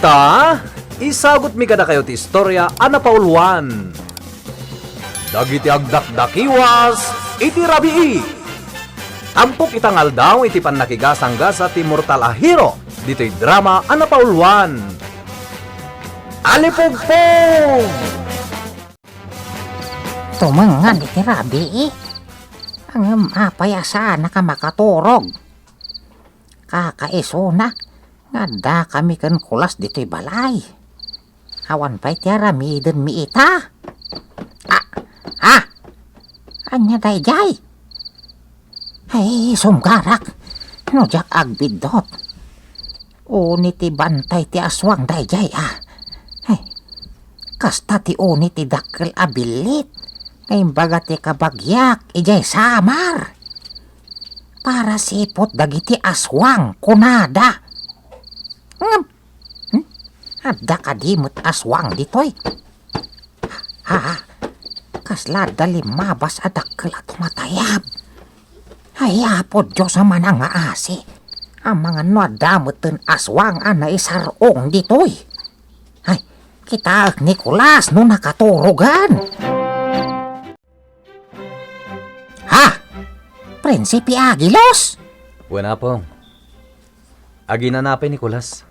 Ita, isagot mi kada kayo ti istorya ana pauluan. Dagiti agdakdakiwas, iti rabii. Tampok itangal daw iti pannakigasang-gasa ti mortal a hero. Dito'y drama ana pauluan. Alipugpog! Tumangan iti rabii. Ang apayasa na ka makaturog. Kakaiso na. Nga da kami kan kulas dito'y balay. Awan pa'y tiaramiden mi ita. Anya dayjay. Ay, sumgarak. No jak agbidot. Uni ti bantay ti aswang dayjay Ay, kasta ti uni ti dakkel abilit. Ngayon baga ti kabagyak ijay samar. Para sipot dagiti aswang kunada. Adda kadimot aswang ditoy. Kasla dalimabas adakkel at matayab. Ay apod Diyos naman ang aasi. Ang mga nuadamoten aswang ana isarong ditoy. Ay, kita Nicolas no nakaturugan. Prinsipi Agilos? Wala pong. Aginanapay Nicolas.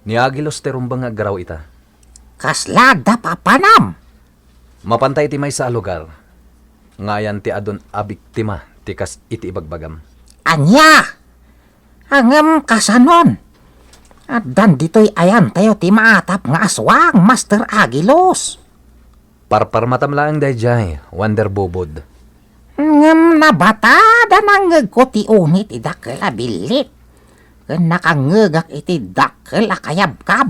Ni Agilos terumbang aggaraw ita. Kaslada papanam. Mapantay ti may sa lugar. Ngayan ti adon abiktima ti kas iti ibagbagam. Anya! Angam kasanon. At dan dito'y ayan tayo ti maatap nga aswang, Master Agilos. Parparmatam lang dayjay, Wonder Bobod. Ngam nabatada nang ko ti unit idakkel abilit. Nakangegak iti dakkel akayabkab.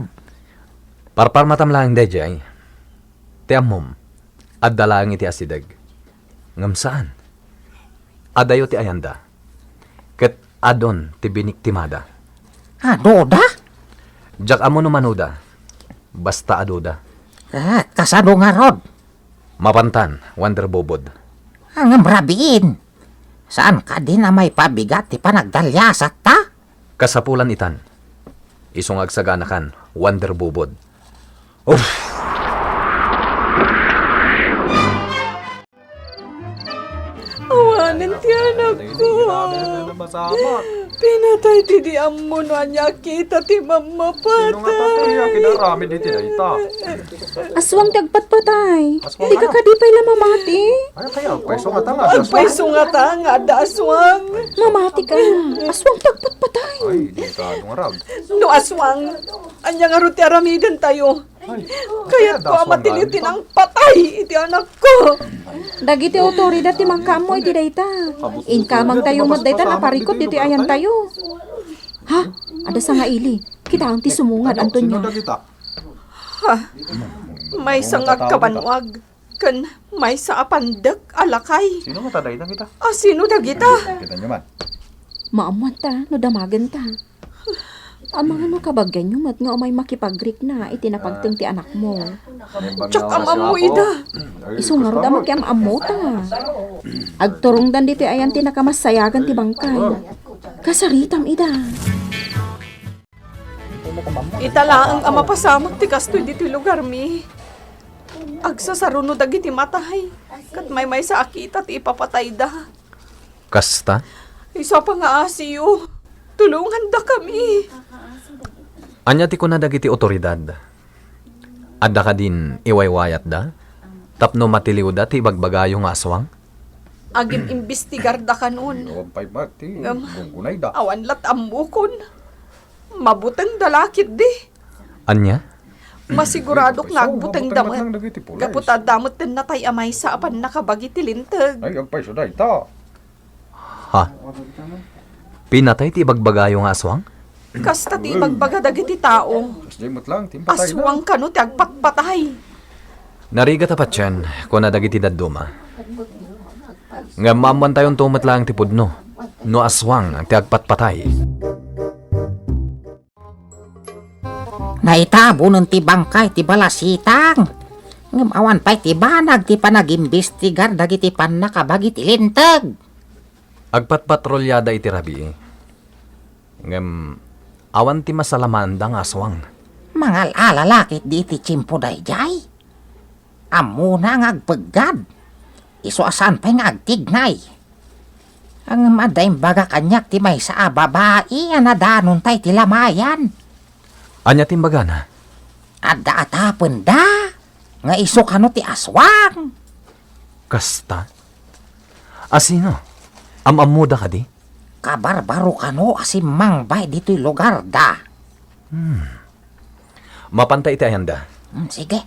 Parparmatam lang dayjay. Ti ammom, addalang iti asidag. Ngam saan? Adayo ti ayanda. Ket adon ti biniktimada. Adoda? Jak amo no manuda. Basta adoda. Kasado nga rod. Mapantan, Wonder Bobod. Ang rabiin. Saan ka din na may pabigat ti panagdalyasat ta? Kasapulan itan. Isungag saganakan, Wonder Bobod. Uff! Awanan ti anak ko. Pinatay ti di ammo no anya kita ti mamapatay. Kinarami di tinayta. Aswang tagpatpatay. Hindi ka kadipay la mamati. Ay, kaya pweso nga tanga. Agpaiso nga ta nga da aswang. Mamati ka. Aswang tagpatpatay. Ay, di ka dungarag. No aswang. Anya nga ruti aramidan tayo. Kaya't ko amatilitin ang patay iti anak ko. Dagiti otoridad ti mangkamo iti dayta. Inkamang tayo mat dayta naparikot diti ayan tayo. Ha? Ada sa nga ili. Kita ang ti sumungad Antonio. May sangag kabanwag. Kan may sa apandak alakay. Sino mataday na kita? Sino dagita? Kita nyo man. Maamuan ta, no damagan ta. Ang mga no kabagyan nyo mat nga umay makipagrik na itinapagting ti anak mo. Tsak amamu ida. Isungarod amang kaya maamu ta. Agturong dan diti ayan ti nakamasayagan ti bangkay. Kasaritam ida. Itala ang amapasamag ti kastoy diti lugar mi. Agsasarunod dagiti matay. Kat may sa akita ti ipapatay da. Kasta? Isa pa nga asiyo. Tulungan da kami. Anya ti kuna dagiti otoridad. Adda ka din iwaywayat da? Tapno matiliw da ti bagbagayo nga aswang? Agim imbestigar da kanon. Huwag pa'y mati. Gunggunay da. Awan lat ambukon. Mabutang dalakit di. Anya? Masiguradok nagbutang Mabutang damot. dagiti pulis. Kaputad damot din natay amay sa apan nakabagi tilintag. Ay, ang pweso da ita. Ha? Pinatay ti bagbagayo nga aswang? Kasta ti magbaga dagiti tao. Mas di mo't lang, timpatay na. Aswang kano ti agpatpatay. Nariga tapat yan, kuna dagiti dadduma. Nga mamuan tayon tumat lang ti pudno, no aswang ang ti agpatpatay. Naitabo ng ti bangkay ti balasitang. Ngam awan pa'y ti banag ti panagimbestigar dagiti panakabagi ti lintag. Agpatpatrolyada iti rabi. Ngam Awan ti masalamandang aswang. Mga alalakit di iti chimpo dayjay. Amo na ngagpagad. Iso asan pa'y ngagtignay. Ang madayang baga kanyak ti may sa babae anadanon tay ti lamayan. Anya timbaga na? Adda atapon da. Nga iso kano ti aswang. Kasta? Asino? Amamuda ka di? Kabarbaro kano asimang bay dito'y lugar da. Mapantay ti ayanda. Sige.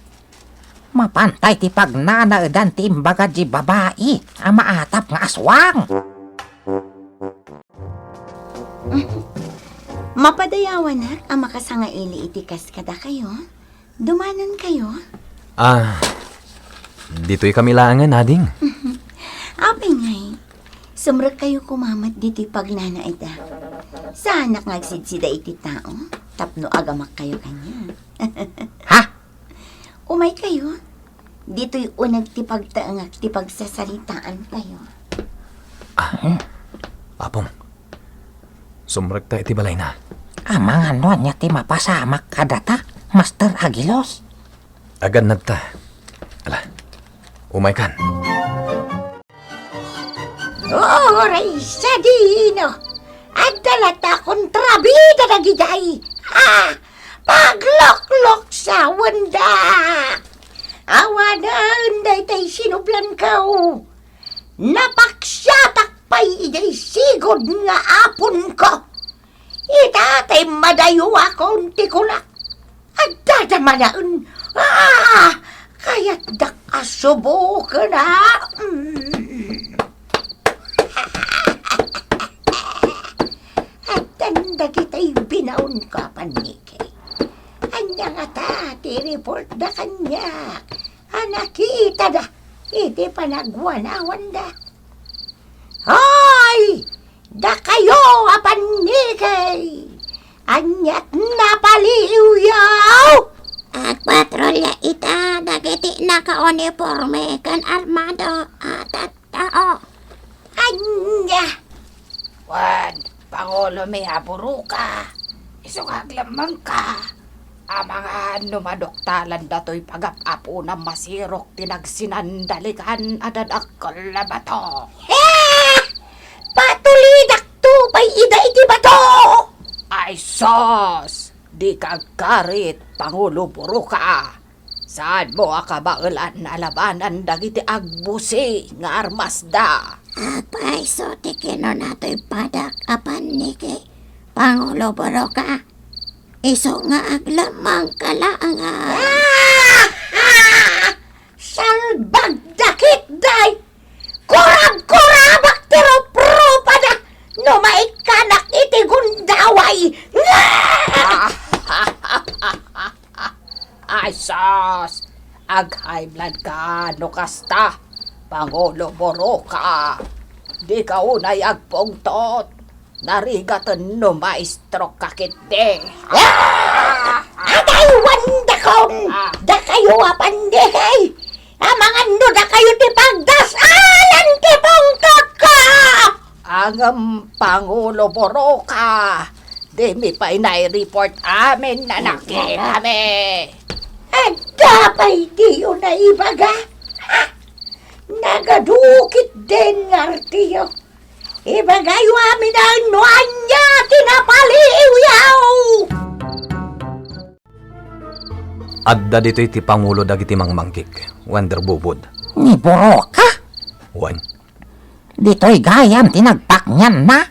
Mapantay ti pagnanaadan ti imbaga di babae ang maatap nga aswang. Mapadayawan na ang makasangaili itikas kada kayo. Dumanan kayo. Dito'y kamilangan, ading. Apay ngay, sumrag kayo kumamat dito'y pagnanaida. Sa anak ngagsidsida iti tao, tapno agamak kayo kanya. Ha? Umay kayo, dito'y unag ti pagtaangak ti pagsasalitaan kayo. Apong, sumrag tayo ti balay na. Ang mga nonya ti mapasamak kadata, Master Agilos. Agad na ta. Ala, umay kan. Oray sa dino, at dalata kontrabida na giday. Pagloklok sa wanda. Awanan day tay sinublan kao. Napaksyatak pa'y iday sigod nga apon ko. Itatay madayo ako unti ko na. At dadamanaan. Kaya't dak asubo ka na. At tanda kita'y binaon ka panikay. Anya nga ta, ti-report da kanya. Nakita da, iti panagwanawan da. Hoy! Da kayo apanikay! Anyat napaliw yaw! At patrolya ita, dagiti naka-uniforme kan armado at tao. Anya! Wan, Pangulo may aburo ka. Isungag lamang ka. Ang mga numadoktalan dato'y pag-apo na masirok tinagsinandalikan adadakal na bato. Patulidak to pa'y ida iti bato! Ay sos! Di kagkarit, Pangulo buro ka. Saan mo akabailan na labanan dagiti agbusi nga armasda? Apay so tikino nato'y padak apan niki. Pangulo baro ka. Iso nga aglamang kalaanga. Salbag dakit day! Kurab-kurabak tiro-propada! No maikanak iti gundaway! Ay sos! Ag-high blood ka, no kasta. Pangulo buro ka. Di ka unay agpungtot. Narigatan no maestro kakite. Atay wanda kong! Da kayo apandehay! Mga no da kayo ti pagdasalan ti pungtot ko! Ang Pangulo buro ka. Di mi pa inay-report amin na nakita kami. At dapay di yun na ibaga. Nagadukit din ngartiyo. Ibagayo amin ang nuan niya tinapaliw yaw. Adda dito'y ti Pangulo dagiti mangmangkik. Wander bubod. Ni buro ka? Wan. Dito'y gayam tinagtaknyan na.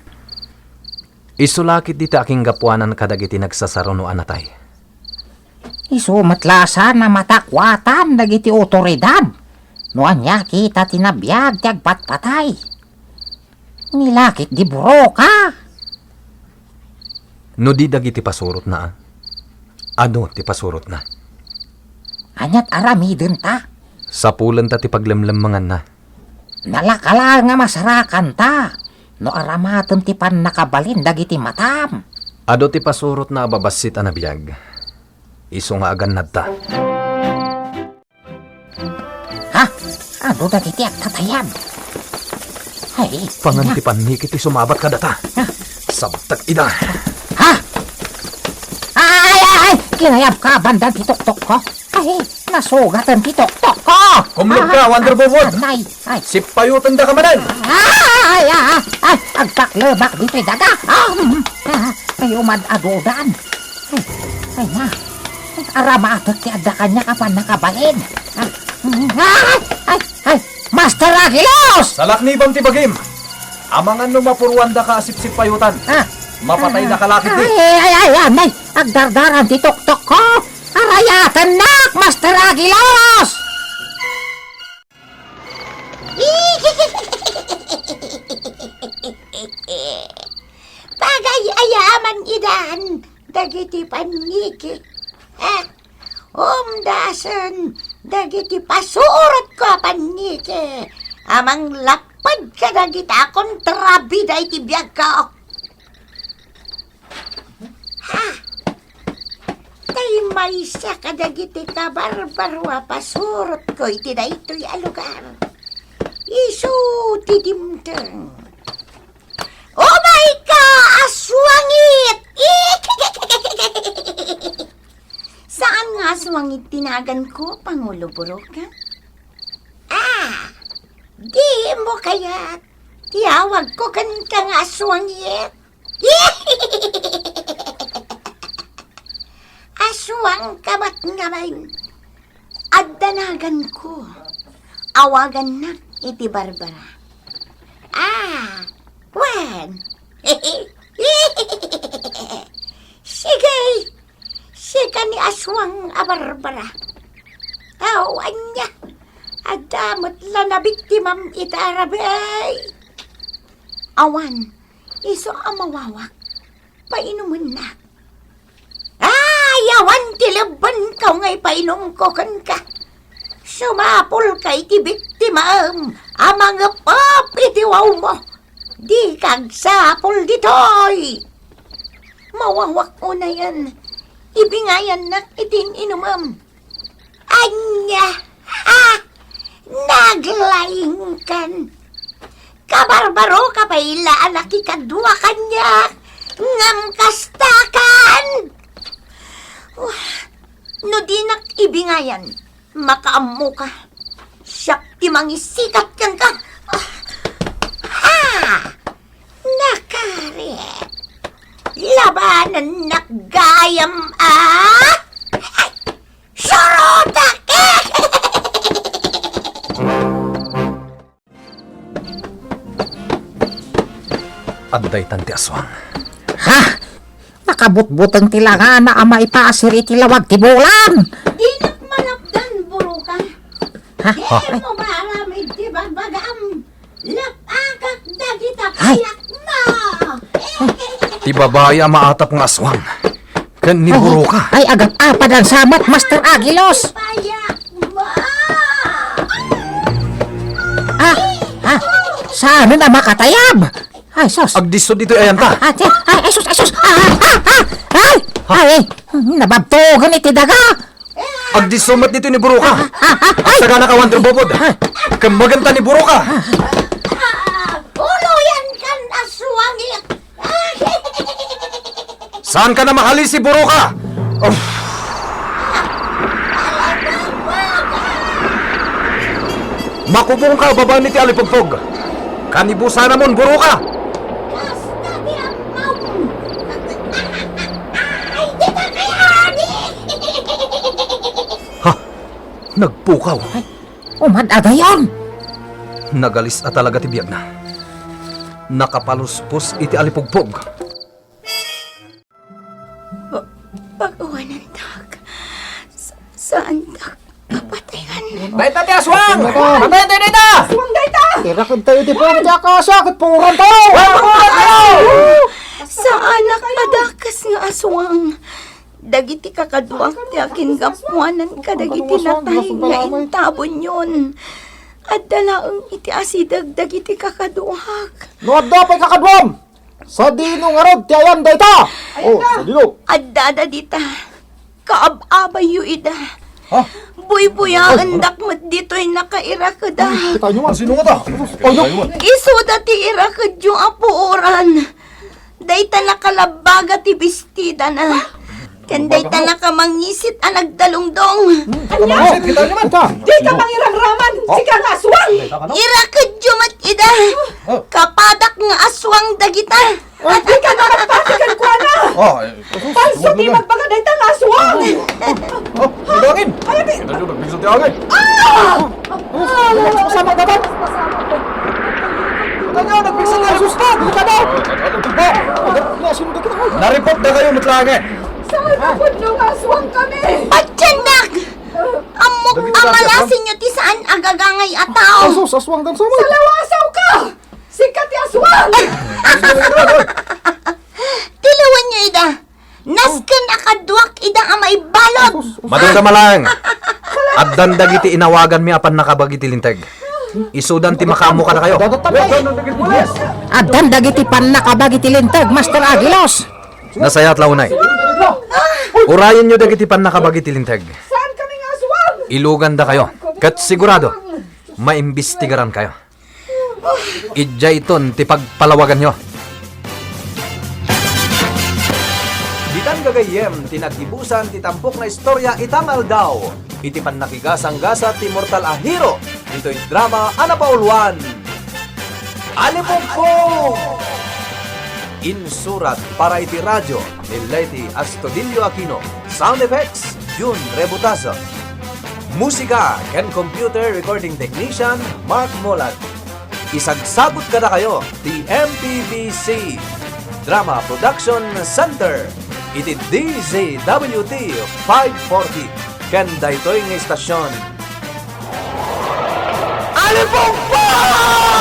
Isulakit dito aking gapuanan kadagiti nagsasaruno anatay. Isumatlasa na matakwatan dagiti otoridad. Noan niya kita tinabiyag ti agpatpatay. Nilakit di buro ka. No di dagiti pasurot na. Ano ti pasurot na? Anyat aramidin ta. Sapulan ta ti paglemlemangan na. Nalakala nga masarakan ta. No aramatom ti pan nakabalin dagiti matam. Ado ti pasurot na ababasit anabiyag. Iso nga agan nadta. Ha? Ado dagiti agtatayab. Ay, Pangantipan ni kiti sumabat ka data. Sabtag ida. Ha? Kinayab ka bandan titok-tok ko. Ay, nasugatan titok-tok ko. Kumlog ka, Wonder Bobod. Ay, ay, Sipayutan da ka manan. ay, agpaklebak dito'y daga. Ay, umad-adudan. Ay, na. Aramatot ti adda kanya kapan nakabalin. Ay, Master Agilos! Salak ni Bang Tibagim. Amangan no mapurwan da ka sipsipayutan. Mapatay na kalakit di. Ay, agdardaran titok-tok ko. Arayatan nak, Master Agilos! Bagay ayaman idan, dagiti paniki. Umdasan, dagiti pasurot ko paniki. Amang lapad ka dagiti akong trabida iti biyag ka. Tay may siya ka dagiti kabarbarwa pasurot ko iti na ito'y alugar. Isu tidimteng. Oh my ka, aswangit! Saan nga aswangit tinagan ko, Pangulo Boroka? Di mo kaya tiyawag ko kang aswangit? Aswang kamat ngayon. Adanagan ko. Awagan na iti Barbara. When? Sige. Sige ni aswang a Barbara. Awan niya. Adamot lang na biktimam itarabay. Awan. Iso ang mawawak. Painumin na. Awan tilaban ka ngay painom ko kan ka. Sumapol kay ti biktimam. Amang pap itiwaw mo. Di kag sapol ditoy. Mawawak mo na yan. Ibingayan na itin inumam. Anya. Naglaing kan. Kabarbaro ka pa ilaan nakikadwa kanya. Ngam kastakan. No di nak ibingayan. Makaammo ka. Siyak ti mangisikat kan ka. Nakaret. Labanan nakgayam Sorotak! Adday tanti aswang. Nakabutbutang tilangan na ama ipaasir itilawag ti bulan. Di nakmalapdan, Boroka. Di mo maramid di bagbagam. Lapakak dagita payak mo. Ti babae ang maatap ng aswang. Kan ni Boroka. Ay, agad apad ang samat, Master Agilos. Payak mo. Saan na makatayab? Ay, sos. Agdiso dito ayan ta. Ay, sus. Ay, nababtogan iti daga. Agdisumat dito ni Boroka. Agsaga na ka Wonder Bobod. Kamaganta ni Boroka. Uluyan kan aswangit. Saan ka na mahali si Boroka? Makubong ka baba ni ti Alipugpog. Kanibusan na mon Boroka. Kasta di ang maum. Ay, di ka kayani. Nagpukaw. Umad-adayon. Nagalis at talaga ti biyag na. Nakapaluspos iti Alipugpog. Pag-uwan ng tag. Saan tag? Papatayan. Dayta ti aswang! Patay tayo dayta! Aswang dayta! Tirakod tayo di po, di ako sakit punguran to. Saan nakadakas nga aswang? Dagiti kakaduang ti akin gapuanan ka dagiti natay nga intabon yun. At dalaang iti asidag dagiti kakaduhag. Nuad dapay kakadwam! Sa dino nga rod, tiayan dayta! Sa dino! At dada dita, kaab-abay yu ida. Ha? Buy-buyaan dakmat dito'y nakaira ka da. Kita nyo man, Sino nga ta? Iso dati ira ka yung apuoran. Dayta nakalabaga ti bestida na. Kanday tala ka mangisit ang nagdalungdong. Kamasit, kita naman ka. Di ka mangirangraman! Sika nga aswang! Ira ka jumat ida. Kapadak nga aswang dagita. Di ka na magpatikan ko na! Palso di magpagaday tang aswang! Bilangin. Kita yung nagbigso ti angin. Sama ka ba? Kita nyo, nagbigso ti asusta. Kita ba? Naripot na kayo mutlangin. Sa may kapudlong aswang kami! Patyandak! Amok amalasin nyo ti saan agagangay ataw. Asus, aswang dan sama. Lawasaw ka! Sikat ti aswang! Tilawan nyo ida. Nasken akaduak ida amay balod. Madunda malang. At dandag iti inawagan mi apan nakabagiti linteg. Isudan ti makamo ka na kayo. Adan dagiti pan nakabagi tilintag, Master Agilos. Nasayat launay. Urayan nyo dagiti pan nakabagiti linteg. Saan kami nga aswang? Ilugan da kayo. Kat sigurado, maimbestigaran kayo. Idya iton ti pagpalawagan nyo. Ditan gagayem, tinagibusan ti tampok na istorya itangal daw. Iti pan nakigasang-gasa ti mortal a hero. Ito'y drama Anapauluan. Alipongpong! Insurat para iti radyo ni Lady Astudillo Aquino. Sound effects, Jun Rebutazo. Musika and computer recording technician, Mark Molat. Isagsagot ka na kayo, the MPBC Drama Production Center. Iti DZWT 540. Kanda ito'y ng istasyon. Alipongpong!